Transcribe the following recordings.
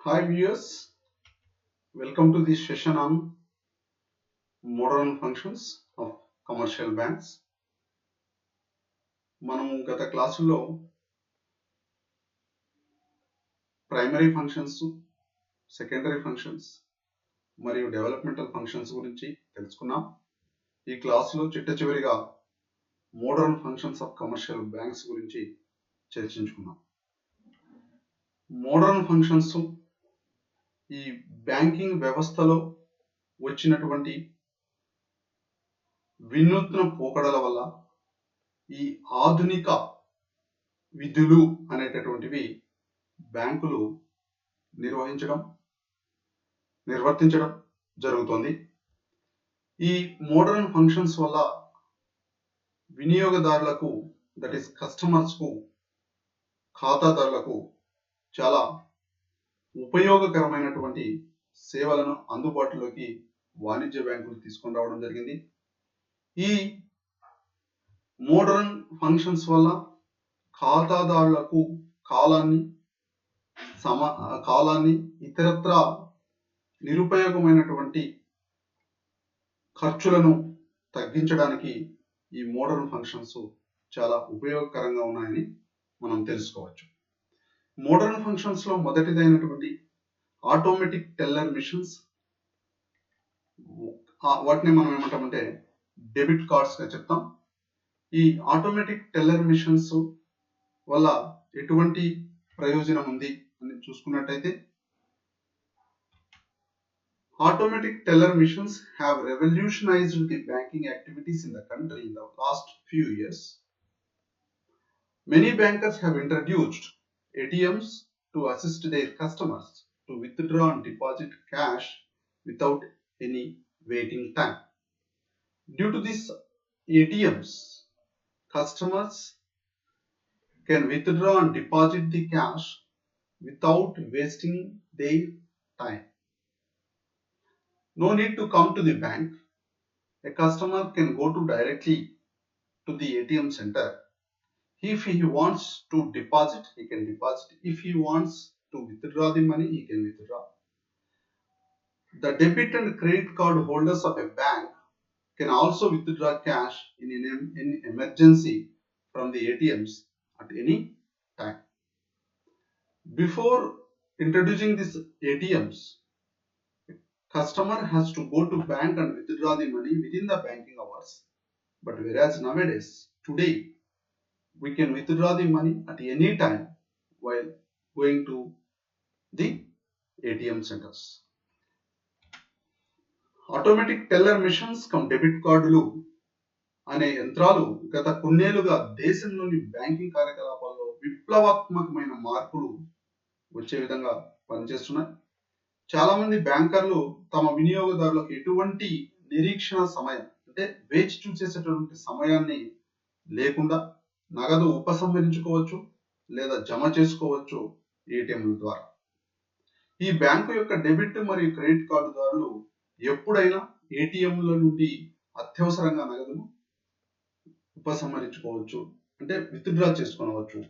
Hi viewers, welcome to this session on modern functions of commercial banks. మనం గత క్లాసుల్లో primary functions, secondary functions మరియు developmental functions గురించి తెలుసుకున్నాం. ఈ క్లాసులో చిట్టచివరిగా modern functions of commercial banks గురించి చర్చించుకున్నాం. మోడర్న్ ఫంక్షన్స్ ఈ బ్యాంకింగ్ వ్యవస్థలో వచ్చినటువంటి వినూత్న పోకడల వల్ల ఈ ఆధునిక విధులు అనేటటువంటివి బ్యాంకులు నిర్వర్తించడం జరుగుతుంది. ఈ మోడర్న్ ఫంక్షన్స్ వల్ల వినియోగదారులకు, దట్ ఈస్ కస్టమర్స్కు, ఖాతాదారులకు చాలా ఉపయోగకరమైనటువంటి సేవలను అందుబాటులోకి వాణిజ్య బ్యాంకులు తీసుకొని రావడం జరిగింది. ఈ మోడర్న్ ఫంక్షన్స్ వల్ల ఖాతాదారులకు కాలాన్ని ఇతరత్ర నిరుపయోగమైనటువంటి ఖర్చులను తగ్గించడానికి ఈ మోడర్న్ ఫంక్షన్స్ చాలా ఉపయోగకరంగా ఉన్నాయని మనం తెలుసుకోవచ్చు. మోడర్న్ ఫంక్షన్స్ లో మొదటిదైనటువంటి ఆటోమేటిక్ టెల్లర్ మిషన్స్, వాటిని మనం ఏమంటామంటే డెబిట్ కార్డ్స్ గా చెప్తాం. ఈ ఆటోమేటిక్ టెల్లర్ మిషన్స్ వల్ల ఎటువంటి ప్రయోజనం ఉంది అని చూసుకున్నట్టయితే, automatic teller machines have revolutionized the banking activities in the country in the last few years. Many bankers have introduced ATMs to assist their customers to withdraw and deposit cash without any waiting time. Due to these ATMs, customers can withdraw and deposit the cash without wasting their time. No need to come to the bank. A customer can go directly to the ATM center. If he wants to deposit, he can deposit. If he wants to withdraw the money, he can withdraw. The debit and credit card holders of a bank can also withdraw cash in emergency from the ATMs at any time. Before introducing these ATMs, customer has to go to bank and withdraw the money within the banking hours. But whereas nowadays, today, we can withdraw the money at any time while going to the ATM centers. Automatic teller machines come debit కార్డులు అనే యంత్రాలు గత కొన్నేళ్లుగా దేశంలోని banking కార్యకలాపాల్లో విప్లవాత్మకమైన మార్పులు వచ్చే విధంగా పనిచేస్తున్నాయి. చాలా మంది బ్యాంకర్లు తమ వినియోగదారులకు ఎటువంటి నిరీక్షణ సమయం, అంటే వేచి చూసేటటువంటి సమయాన్ని లేకుండా నగదు ఉపసంహరించుకోవచ్చు లేదా జమ చేసుకోవచ్చు ఏటీఎంల ద్వారా. ఈ బ్యాంకు యొక్క డెబిట్ మరియు క్రెడిట్ కార్డుదారులు ఎప్పుడైనా ఏటీఎంల నుండి అత్యవసరంగా నగదును ఉపసంహరించుకోవచ్చు, అంటే విత్డ్రా చేసుకోవచ్చు.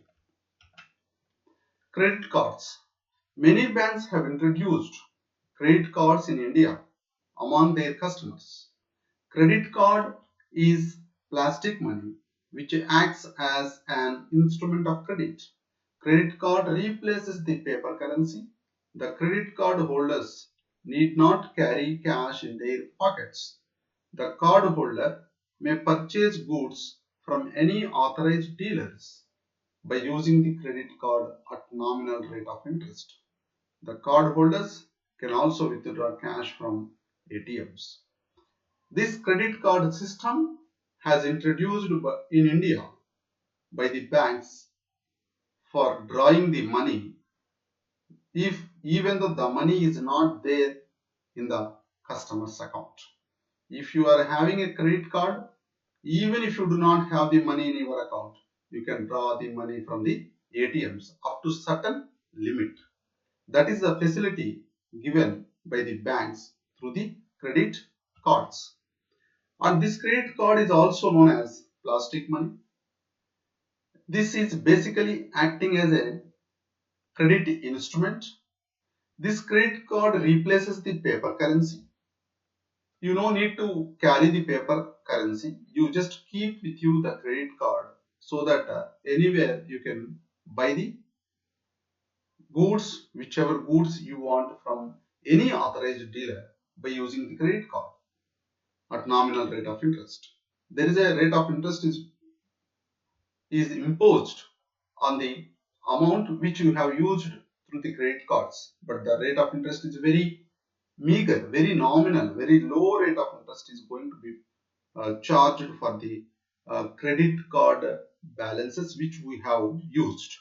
Credit cards. Many banks have introduced credit cards in India among their customers. Credit card is plastic money which acts as an instrument of credit. Credit card replaces the paper currency. The credit card holders need not carry cash in their pockets. The card holder may purchase goods from any authorized dealers by using the credit card at nominal rate of interest. The card holders can also withdraw cash from ATMs. This credit card system has introduced in India by the banks for drawing the money even though the money is not there in the customer's account. If you are having a credit card, even if you do not have the money in your account, you can draw the money from the ATMs up to certain limit. That is the facility given by the banks through the credit cards. And this credit card is also known as plastic money. This is basically acting as a credit instrument. This credit card replaces the paper currency. You no need to carry the paper currency. You just keep with you the credit card so that anywhere you can buy the goods, whichever goods you want from any authorized dealer by using the credit card at nominal rate of interest. There is a rate of interest is imposed on the amount which you have used through the credit cards, but the rate of interest is very meager, very nominal, very low rate of interest is going to be charged for the credit card balances which we have used.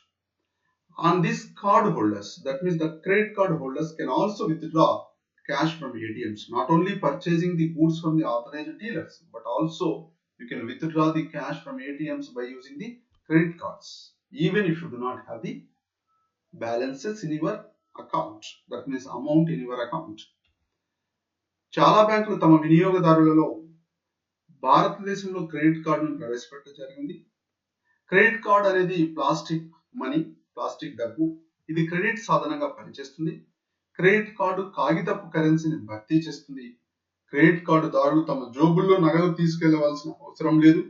On these card holders, that means the credit card holders can also withdraw cash from ATMs, not only purchasing the goods from the authorized dealers, but also you can withdraw the cash from ATMs by using the credit cards, even if you do not have the balances in your account. That means amount in your account. చాలా బ్యాంకులు తమ వినియోగదారులలో భారతదేశంలో credit కార్డును ప్రవేశపెట్టడం జరిగింది. Credit card అనేది plastic money, plastic డబ్బు. ఇది క్రెడిట్ సాధనంగా పనిచేస్తుంది. క్రెడిట్ కార్డు కాగితపు కరెన్సీని భర్తీ చేస్తుంది. క్రెడిట్ కార్డుదారులు తమ జోబుల్లో నగదు తీసుకెళ్లవలసిన అవసరం లేదు.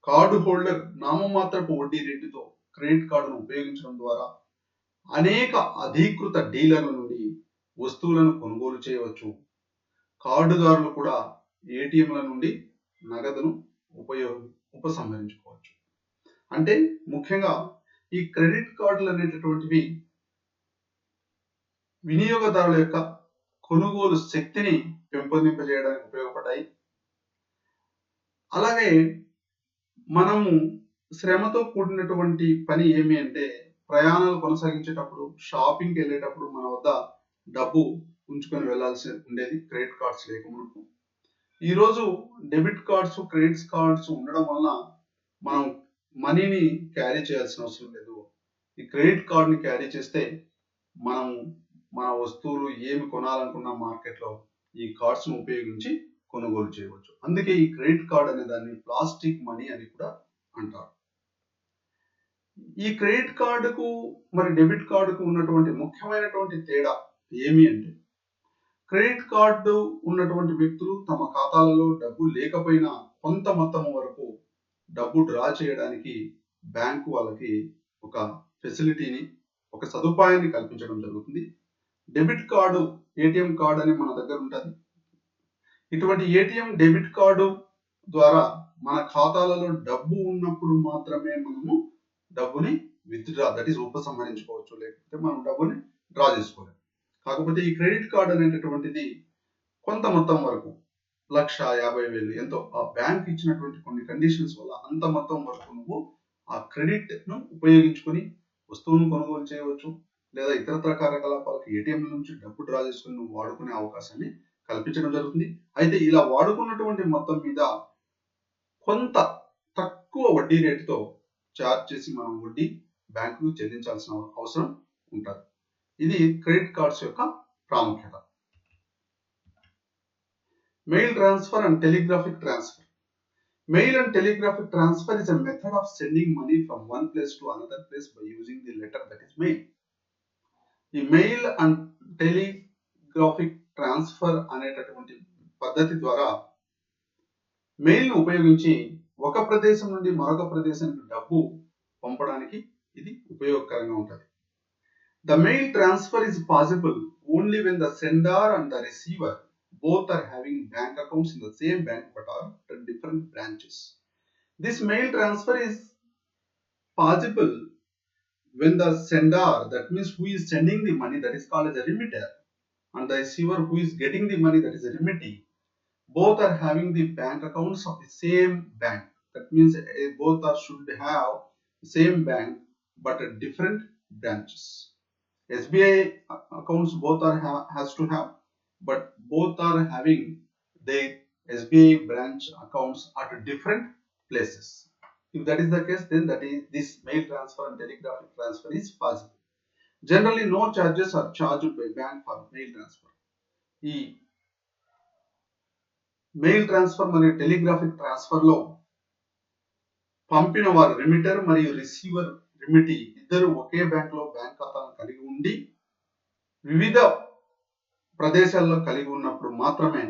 కార్డు హోల్డర్ నామమాత్రపు వడ్డీ రేటుతో క్రెడిట్ కార్డును ఉపయోగించడం ద్వారా అనేక అధీకృత డీలర్ల నుండి వస్తువులను కొనుగోలు చేయవచ్చు. కార్డుదారులు కూడా ఏటీఎంల నుండి నగదును ఉపసంహరించుకోవచ్చు. అంటే ముఖ్యంగా ఈ క్రెడిట్ కార్డులు అనేటటువంటివి వినియోగదారుల యొక్క కొనుగోలు శక్తిని పెంపొందింపజేయడానికి ఉపయోగపడ్డాయి. అలాగే మనము శ్రమతో కూడినటువంటి పని ఏమి అంటే, ప్రయాణాలు కొనసాగించేటప్పుడు, షాపింగ్కి వెళ్ళేటప్పుడు మన వద్ద డబ్బు ఉంచుకొని వెళ్లాల్సి ఉండేది క్రెడిట్ కార్డ్స్ లేకముందు. ఈరోజు డెబిట్ కార్డ్స్, క్రెడిట్ కార్డ్స్ ఉండడం వలన మనం మనీని క్యారీ చేయాల్సిన అవసరం లేదు. ఈ క్రెడిట్ కార్డ్ని క్యారీ చేస్తే మనం మన వస్తువులు ఏమి కొనాలనుకున్న మార్కెట్లో ఈ కార్డ్స్ను ఉపయోగించి కొనుగోలు చేయవచ్చు. అందుకే ఈ క్రెడిట్ కార్డ్ అనే దాన్ని ప్లాస్టిక్ మనీ అని కూడా అంటారు. ఈ క్రెడిట్ కార్డుకు మరి డెబిట్ కార్డుకు ఉన్నటువంటి ముఖ్యమైనటువంటి తేడా ఏమి అంటే, క్రెడిట్ కార్డు ఉన్నటువంటి వ్యక్తులు తమ ఖాతాలలో డబ్బు లేకపోయినా కొంత మొత్తం వరకు డబ్బు డ్రా చేయడానికి బ్యాంకు వాళ్ళకి ఒక ఫెసిలిటీని, ఒక సదుపాయాన్ని కల్పించడం జరుగుతుంది. డెబిట్ కార్డు, ఏటీఎం కార్డు అని మన దగ్గర ఉంటుంది. ఇటువంటి ఏటీఎం, డెబిట్ కార్డు ద్వారా మన ఖాతాలలో డబ్బు ఉన్నప్పుడు మాత్రమే మనము డబ్బుని విత్డ్రా, దట్ ఈస్ ఉపసంహరించుకోవచ్చు, లేకపోతే మనం డబ్బుని డ్రా చేసుకోలేము. కాకపోతే ఈ క్రెడిట్ కార్డు అనేటటువంటిది కొంత మొత్తం వరకు 1,50,000 ఎంతో ఆ బ్యాంక్ ఇచ్చినటువంటి కొన్ని కండిషన్స్ వల్ల అంత మొత్తం వరకు నువ్వు ఆ క్రెడిట్ ను ఉపయోగించుకొని వస్తువును కొనుగోలు చేయవచ్చు, లేదా ఇతరత్ర కార్యకలాపాలకు ఏటీఎం నుంచి డబ్బు డ్రా చేసుకుని నువ్వు వాడుకునే అవకాశాన్ని కల్పించడం జరుగుతుంది. అయితే ఇలా వాడుకున్నటువంటి మొత్తం మీద కొంత తక్కువ వడ్డీ రేటుతో చార్జ్ చేసి మనం వడ్డీ బ్యాంకుకు చెల్లించాల్సిన అవసరం ఉంటుంది. ఇది క్రెడిట్ కార్డ్స్ యొక్క ప్రాముఖ్యత. Mail transfer and telegraphic transfer. Mail and telegraphic transfer is a method of sending money from one place to another place by using the letter that is mail. ఈ మెయిల్ అండ్ టెలిగ్రాఫిక్ ట్రాన్స్ఫర్ అనేటటువంటి పద్ధతి ద్వారా mail ను ఉపయోగించి ఒక ప్రదేశం నుండి మరొక ప్రదేశానికి డబ్బు పంపడానికి ఇది ఉపయోగకరంగా ఉంటుంది. The mail transfer is possible only when the sender and the receiver both are having bank accounts in the same bank but are at different branches. This mail transfer is possible when the sender, that means who is sending the money, that is called as a remitter, and the receiver who is getting the money, that is a remittee, both are having the bank accounts of the same bank. That means both should have the same bank but at different branches. SBI accounts both has to have, but both are having their SBI branch accounts at different places. If that is the case, then that is this mail transfer and telegraphic transfer is possible. Generally, no charges are charged by bank for mail transfer. ఈ mail transfer మరియు telegraphic transfer లో పంపిన వారు రిమిటర్ మరియు receiver, రిమిటీ ఇద్దరు ఒకే bank లో bank ఖాతాను కలిగి ఉండి వివిధ ప్రదేశాల్లో కలిగి ఉన్నప్పుడు మాత్రమే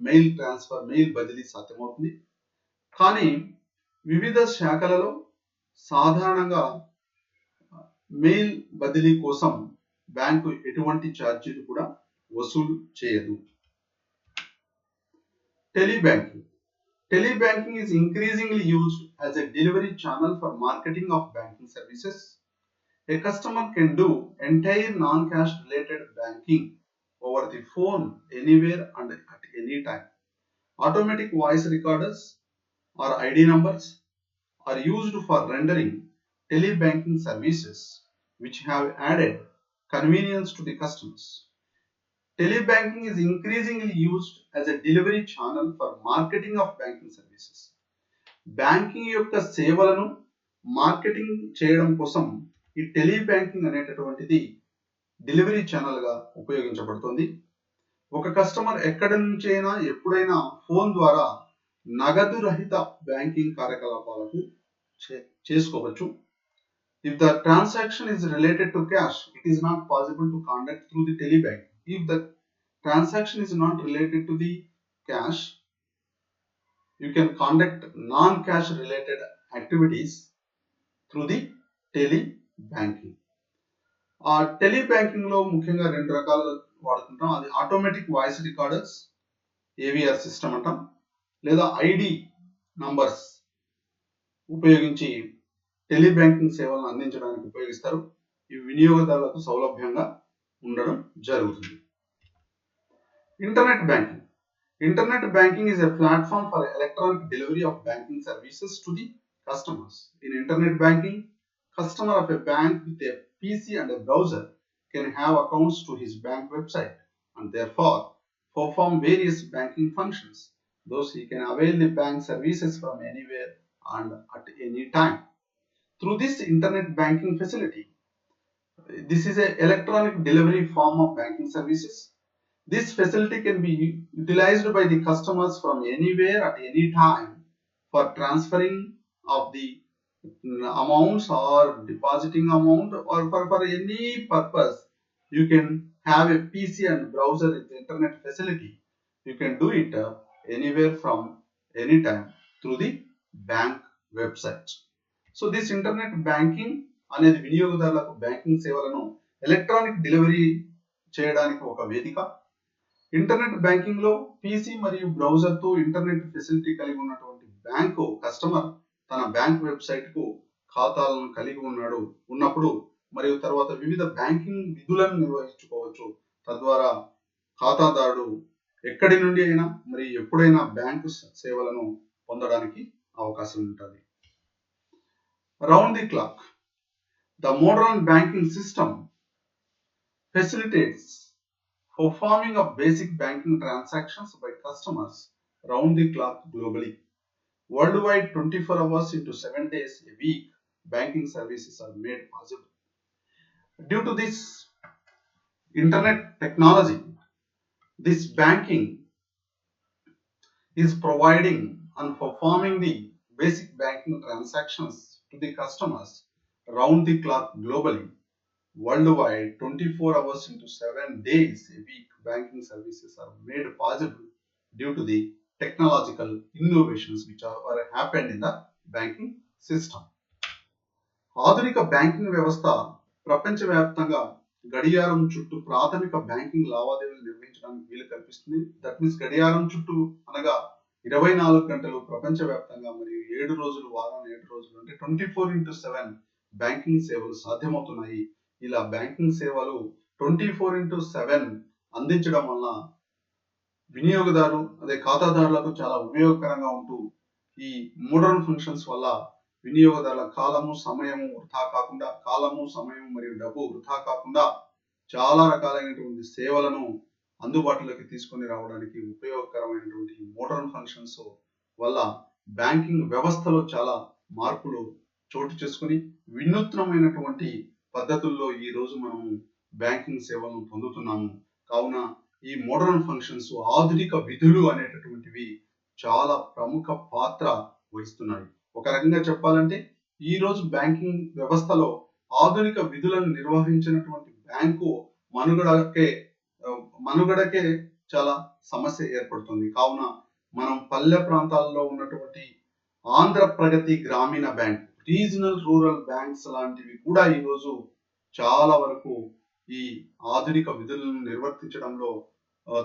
మెయిల్ ట్రాన్స్ఫర్, మెయిల్ బదిలీ సాధ్యమవుతుంది. కానీ వివిధ శాఖలలో సాధారణంగా మెయిల్ బదిలీ కోసం బ్యాంకు ఎటువంటి ఛార్జీలు కూడా వసూలు చేయదు. Telebanking. Telebanking is increasingly used as a delivery channel for marketing of banking services. A customer can do entire non-cash related banking over the phone anywhere and at any time. Automatic voice recorders or ID numbers are used for rendering telebanking services, which have added convenience to the customers. Telebanking is increasingly used as a delivery channel for marketing of banking services. Banking యొక్క సేవలను marketing చేయడం కోసం ఈ టెలిబ్యాంకింగ్ అనేటటువంటిది delivery channel గా ఉపయోగించబడుతుంది. ఒక customer ఎక్కడి నుంచి అయినా ఎప్పుడైనా ఫోన్ ద్వారా నగదు రహిత బ్యాంకింగ్ కార్యకలాపాలకు చేసుకోవచ్చు. If the transaction is related to cash, it is not possible to conduct through the telebank. If the transaction is not related to the cash, you can conduct non-cash related activities through the telebanking. ఆ టెలిబ్యాంకింగ్ లో ముఖ్యంగా రెండు రకాలు వాడుతుంటాం. అది automatic voice recorders, AVR system అంటాం, లేదా ID numbers ఉపయోగించి టెలిబ్యాంకింగ్ సేవలను అందించడానికి ఉపయోగిస్తారు. ఇవి వినియోగదారులకు సౌలభ్యంగా ఉండడం జరుగుతుంది. Internet banking. Internet banking is a platform for electronic delivery of banking services to the customers. In internet banking, customer of a bank with a PC and a browser can have accounts to his bank website and therefore perform various banking functions. Thus, he can avail the bank services from anywhere and at any time. Through this internet banking facility, this is an electronic delivery form of banking services. This facility can be utilized by the customers from anywhere at any time for transferring of the amounts or depositing amount or for any purpose. You can have a PC and browser with the internet facility. You can do it anywhere from anytime through the bank website. So this internet banking అనేది వినియోగదారులకు banking సేవలను electronic delivery చేయడానికి ఒక వేదిక. Internet banking లో PC మరియు browser తో internet facility కలిగి ఉన్నటువంటి బ్యాంకు కస్టమర్ తన బ్యాంక్ వెబ్సైట్ కు ఖాతాలను కలిగి ఉన్నప్పుడు మరియు తర్వాత వివిధ బ్యాంకింగ్ విధులను నిర్వహించుకోవచ్చు. తద్వారా ఖాతాదారుడు ఎక్కడి నుండి అయినా మరి ఎప్పుడైనా బ్యాంకు సేవలను పొందడానికి అవకాశం ఉంటుంది. Round the clock. The modern banking system facilitates performing of basic banking transactions by customers round the clock globally. Worldwide, 24 hours into 7 days a week, banking services are made possible. Due to this internet technology, this banking is providing and performing the basic banking transactions to the customers round the clock globally. Worldwide, 24 hours into 7 days a week, banking services are made possible due to the technological innovations which are happened in the banking system. ఆధునిక banking వ్యవస్థ ప్రపంచవ్యాప్తంగా గడియారం చుట్టూ ప్రాథమిక banking లావాదేవీలు నిర్వహించడానికి వీలు కల్పిస్తుంది. దట్ మీన్స్ గడియారం చుట్టూ అనగా 24 గంటలు ప్రపంచవ్యాప్తంగా మరియు 7 రోజులు వారం 7 రోజులు అంటే 24x7 బ్యాంకింగ్ సేవలు సాధ్యమవుతున్నాయి. ఇలా బ్యాంకింగ్ సేవలు 24x7 అందించడం వల్ల వినియోగదారు అదే ఖాతాదారులకు చాలా ఉపయోగకరంగా ఉంటూ ఈ మోడర్న్ ఫంక్షన్స్ వల్ల వినియోగదారుల కాలము సమయము మరియు డబ్బు వృధా కాకుండా చాలా రకాలైనటువంటి సేవలను అందుబాటులోకి తీసుకొని రావడానికి ఉపయోగకరమైనటువంటి మోడర్న్ ఫంక్షన్స్ వల్ల బ్యాంకింగ్ వ్యవస్థలో చాలా మార్పులు చోటు చేసుకుని వినూత్నమైనటువంటి పద్ధతుల్లో ఈ రోజు మనం బ్యాంకింగ్ సేవలను పొందుతున్నాము. కావున ఈ మోడర్న్ ఫంక్షన్స్ ఆధునిక విధులు అనేటటువంటివి చాలా ప్రముఖ పాత్ర వహిస్తున్నాయి. ఒక రకంగా చెప్పాలంటే ఈ రోజు బ్యాంకింగ్ వ్యవస్థలో ఆధునిక విధులను నిర్వహించినటువంటి బ్యాంకు మనుగడకే మనుగడకే చాలా సమస్య ఏర్పడుతుంది. కావున మనం పల్లె ప్రాంతాల్లో ఉన్నటువంటి ఆంధ్ర ప్రగతి గ్రామీణ బ్యాంక్, రీజనల్ రూరల్ బ్యాంక్స్ లాంటివి కూడా ఈరోజు చాలా వరకు ఈ ఆధునిక విధులను నిర్వర్తించడంలో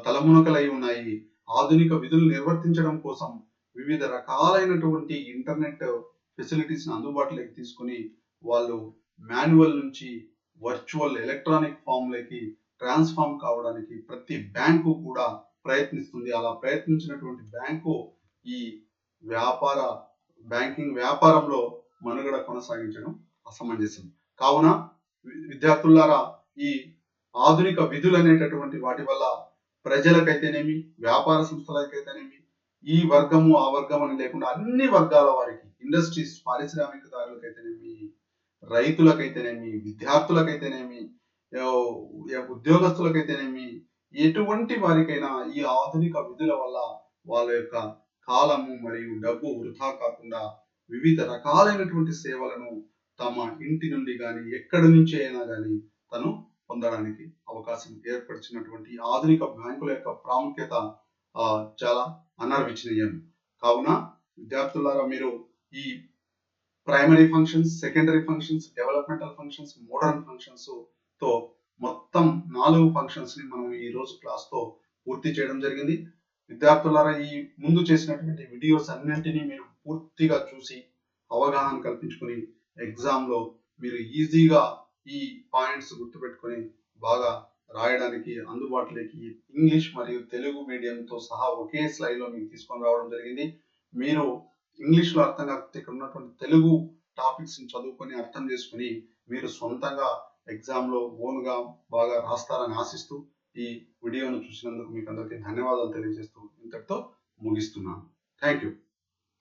తలమునకలై ఉన్నాయి. ఆధునిక విధులు నిర్వర్తించడం కోసం వివిధ రకాలైనటువంటి ఇంటర్నెట్ ఫెసిలిటీస్ అందుబాటులోకి తీసుకుని వాళ్ళు మాన్యువల్ నుంచి వర్చువల్ ఎలక్ట్రానిక్ ఫామ్లోకి ట్రాన్స్ఫార్మ్ కావడానికి ప్రతి బ్యాంకు కూడా ప్రయత్నిస్తుంది. అలా ప్రయత్నించినటువంటి బ్యాంకు ఈ వ్యాపార బ్యాంకింగ్ వ్యాపారంలో మనుగడ కొనసాగించడం అసమంజసం. కావున విద్యార్థులారా, ఈ ఆధునిక విధులు అనేటటువంటి వాటి వల్ల ప్రజలకైతేనేమి, వ్యాపార సంస్థలకైతేనేమి, ఈ వర్గము ఆ వర్గం అని లేకుండా అన్ని వర్గాల వారికి, ఇండస్ట్రీస్ పారిశ్రామికదారులకైతేనేమి, రైతులకైతేనేమి, విద్యార్థులకైతేనేమి, ఉద్యోగస్తులకైతేనేమి, ఎటువంటి వారికైనా ఈ ఆధునిక విధుల వల్ల వాళ్ళ యొక్క కాలము మరియు డబ్బు వృధా కాకుండా వివిధ రకాలైనటువంటి సేవలను తమ ఇంటి నుండి కానీ ఎక్కడి నుంచి అయినా కానీ తను పొందడానికి అవకాశం ఏర్పరిచినటువంటి ఆధునిక బ్యాంకుల యొక్క ప్రాముఖ్యత చాలా అనర్విచనీయం. కావున విద్యార్థులారా, మీరు ఈ primary functions, secondary functions, developmental functions, modern functions తో మొత్తం 4 ఫంక్షన్స్ ని మనం ఈ రోజు క్లాస్ తో పూర్తి చేయడం జరిగింది. విద్యార్థులారా, ఈ ముందు చేసినటువంటి వీడియోస్ అన్నింటినీ మీరు పూర్తిగా చూసి అవగాహన కల్పించుకొని ఎగ్జామ్ లో మీరు ఈజీగా ఈ పాయింట్స్ గుర్తుపెట్టుకొని బాగా రాయడానికి అందుబాటులోకి ఇంగ్లీష్ మరియు తెలుగు మీడియంతో సహా ఒకే స్లైడ్ లో మీకు తీసుకొని రావడం జరిగింది. మీరు ఇంగ్లీష్ లో అర్థం కాకపోతే ఇక్కడ ఉన్నటువంటి తెలుగు టాపిక్స్ ని చదువుకొని అర్థం చేసుకుని మీరు సొంతంగా ఎగ్జామ్ లో ఓన్గా బాగా రాస్తారని ఆశిస్తూ ఈ వీడియోను చూసినందుకు మీకు అందరికీ ధన్యవాదాలు తెలియజేస్తూ ఇంతటితో ముగిస్తున్నాను. Thank you.